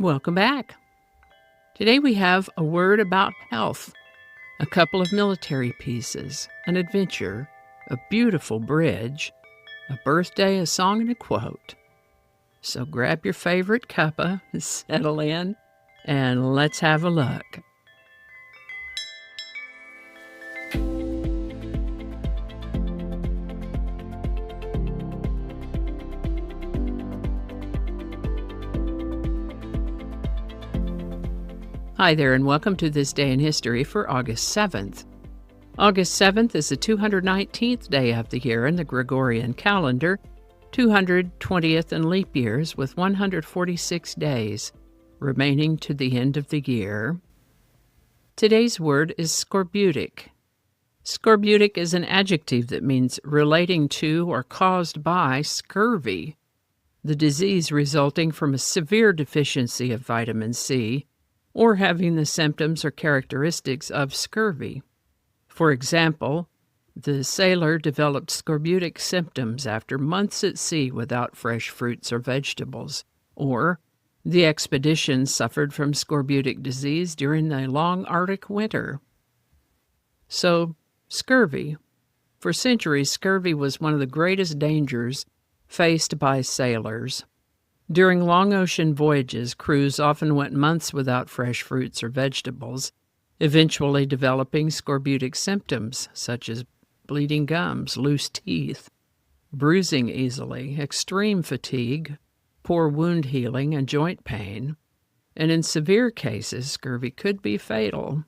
Welcome back. Today we have a word about health, a couple of military pieces, an adventure, a beautiful bridge, a birthday, a song, and a quote. So grab your favorite cuppa, settle in, and let's have a look. Hi there, and welcome to This Day in History for August 7th. August 7th is the 219th day of the year in the Gregorian calendar, 220th in leap years, with 146 days remaining to the end of the year. Today's word is scorbutic. Scorbutic is an adjective that means relating to or caused by scurvy, the disease resulting from a severe deficiency of vitamin C, or having the symptoms or characteristics of scurvy. For example, the sailor developed scorbutic symptoms after months at sea without fresh fruits or vegetables, or the expedition suffered from scorbutic disease during the long Arctic winter. So, scurvy. For centuries, scurvy was one of the greatest dangers faced by sailors. During long ocean voyages, crews often went months without fresh fruits or vegetables, eventually developing scorbutic symptoms such as bleeding gums, loose teeth, bruising easily, extreme fatigue, poor wound healing, and joint pain. And in severe cases, scurvy could be fatal.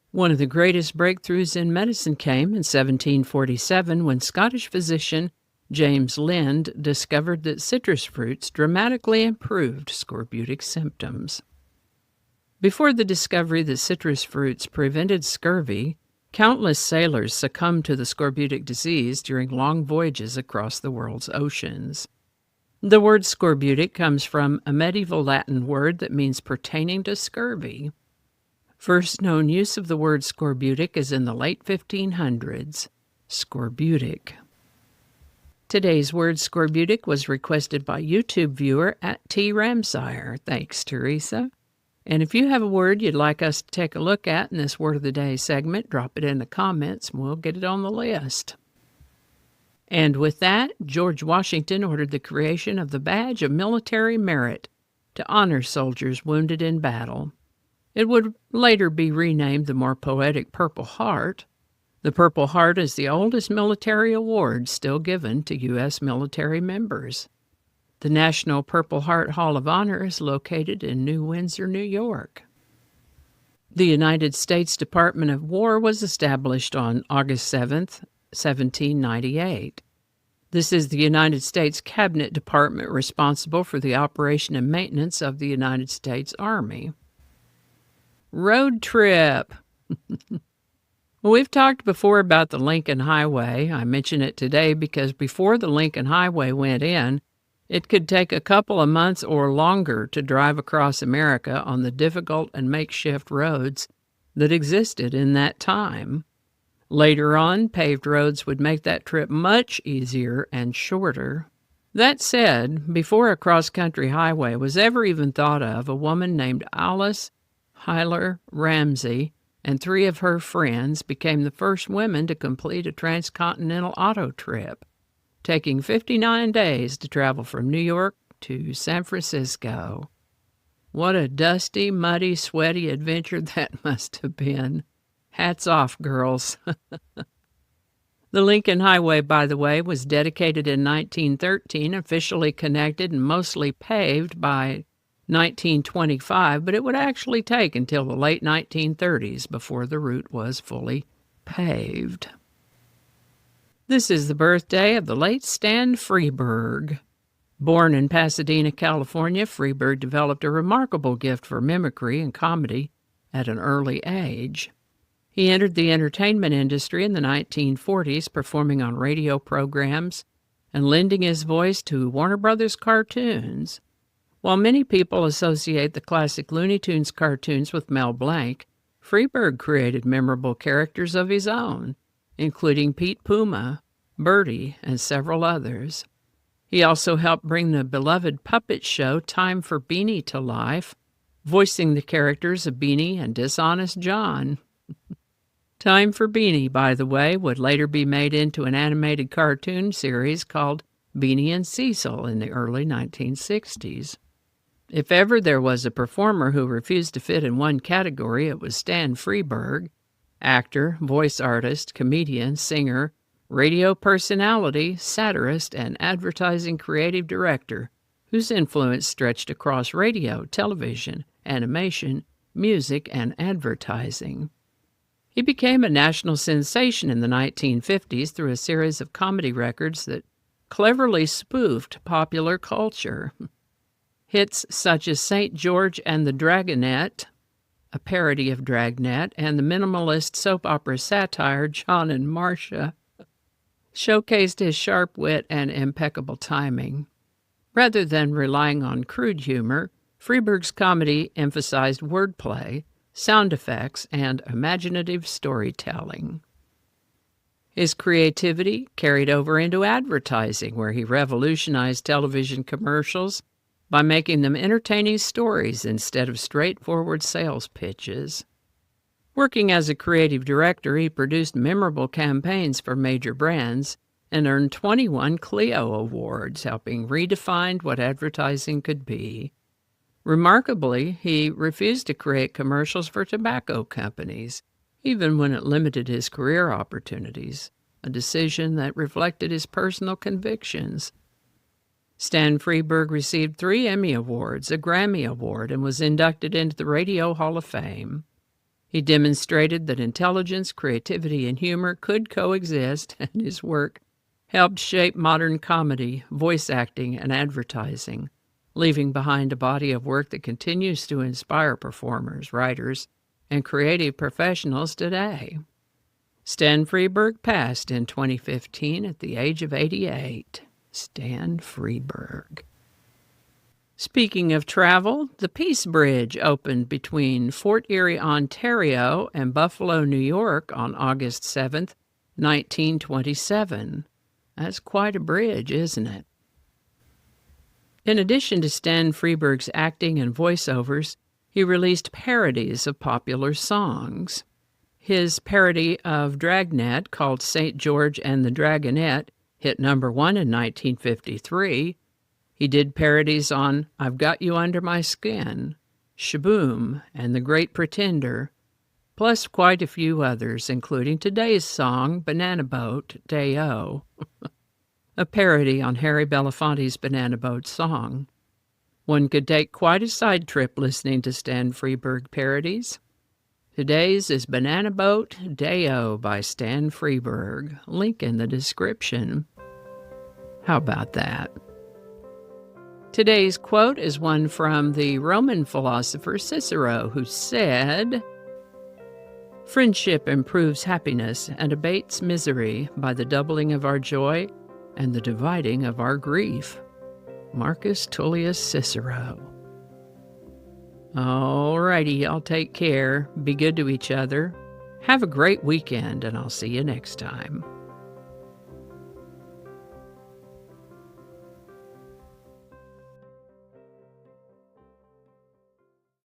One of the greatest breakthroughs in medicine came in 1747 when Scottish physician James Lind discovered that citrus fruits dramatically improved scorbutic symptoms. Before the discovery that citrus fruits prevented scurvy, countless sailors succumbed to the scorbutic disease during long voyages across the world's oceans. The word scorbutic comes from a medieval Latin word that means pertaining to scurvy. First known use of the word scorbutic is in the late 1500s. Scorbutic. Today's word scorbutic was requested by YouTube viewer at T. Ramsire. Thanks, Teresa. And if you have a word you'd like us to take a look at in this Word of the Day segment, drop it in the comments and we'll get it on the list. And with that, George Washington ordered the creation of the Badge of Military Merit to honor soldiers wounded in battle. It would later be renamed the more poetic Purple Heart. The Purple Heart is the oldest military award still given to U.S. military members. The National Purple Heart Hall of Honor is located in New Windsor, New York. The United States Department of War was established on August 7, 1798. This is the United States Cabinet Department responsible for the operation and maintenance of the United States Army. Road trip. Well, we've talked before about the Lincoln Highway. I mention it today because before the Lincoln Highway went in, it could take a couple of months or longer to drive across America on the difficult and makeshift roads that existed in that time. Later on, paved roads would make that trip much easier and shorter. That said, before a cross-country highway was ever even thought of, a woman named Alice Hyler Ramsey and 3 of her friends became the first women to complete a transcontinental auto trip, taking 59 days to travel from New York to San Francisco. What a dusty, muddy, sweaty adventure that must have been. Hats off, girls. The Lincoln Highway, by the way, was dedicated in 1913, officially connected and mostly paved by 1925, but it would actually take until the late 1930s before the route was fully paved. This is the birthday of the late Stan Freberg. Born in Pasadena, California, Freberg developed a remarkable gift for mimicry and comedy at an early age. He entered the entertainment industry in the 1940s, performing on radio programs and lending his voice to Warner Brothers cartoons. While many people associate the classic Looney Tunes cartoons with Mel Blanc, Freberg created memorable characters of his own, including Pete Puma, Bertie, and several others. He also helped bring the beloved puppet show Time for Beanie to life, voicing the characters of Beanie and Dishonest John. Time for Beanie, by the way, would later be made into an animated cartoon series called Beanie and Cecil in the early 1960s. If ever there was a performer who refused to fit in one category, it was Stan Freberg, actor, voice artist, comedian, singer, radio personality, satirist, and advertising creative director, whose influence stretched across radio, television, animation, music, and advertising. He became a national sensation in the 1950s through a series of comedy records that cleverly spoofed popular culture. Hits such as St. George and the Dragonette, a parody of Dragnet, and the minimalist soap opera satire John and Marcia showcased his sharp wit and impeccable timing. Rather than relying on crude humor, Freberg's comedy emphasized wordplay, sound effects, and imaginative storytelling. His creativity carried over into advertising, where he revolutionized television commercials by making them entertaining stories instead of straightforward sales pitches. Working as a creative director, he produced memorable campaigns for major brands and earned 21 Clio Awards, helping redefine what advertising could be. Remarkably, he refused to create commercials for tobacco companies, even when it limited his career opportunities, a decision that reflected his personal convictions. Stan Freberg received 3 Emmy Awards, a Grammy Award, and was inducted into the Radio Hall of Fame. He demonstrated that intelligence, creativity, and humor could coexist, and his work helped shape modern comedy, voice acting, and advertising, leaving behind a body of work that continues to inspire performers, writers, and creative professionals today. Stan Freberg passed in 2015 at the age of 88. Stan Freberg. Speaking of travel, the Peace Bridge opened between Fort Erie, Ontario, and Buffalo, New York on August 7, 1927. That's quite a bridge, isn't it? In addition to Stan Freberg's acting and voiceovers, he released parodies of popular songs. His parody of Dragnet, called St. George and the Dragonette, hit number 1 in 1953. He did parodies on I've Got You Under My Skin, Shaboom, and The Great Pretender, plus quite a few others, including today's song, Banana Boat, Day-O, a parody on Harry Belafonte's Banana Boat song. One could take quite a side trip listening to Stan Freberg parodies. Today's is Banana Boat, Day-O by Stan Freberg. Link in the description. How about that? Today's quote is one from the Roman philosopher Cicero, who said, "Friendship improves happiness and abates misery by the doubling of our joy and the dividing of our grief." Marcus Tullius Cicero. All righty, y'all take care. Be good to each other. Have a great weekend, and I'll see you next time.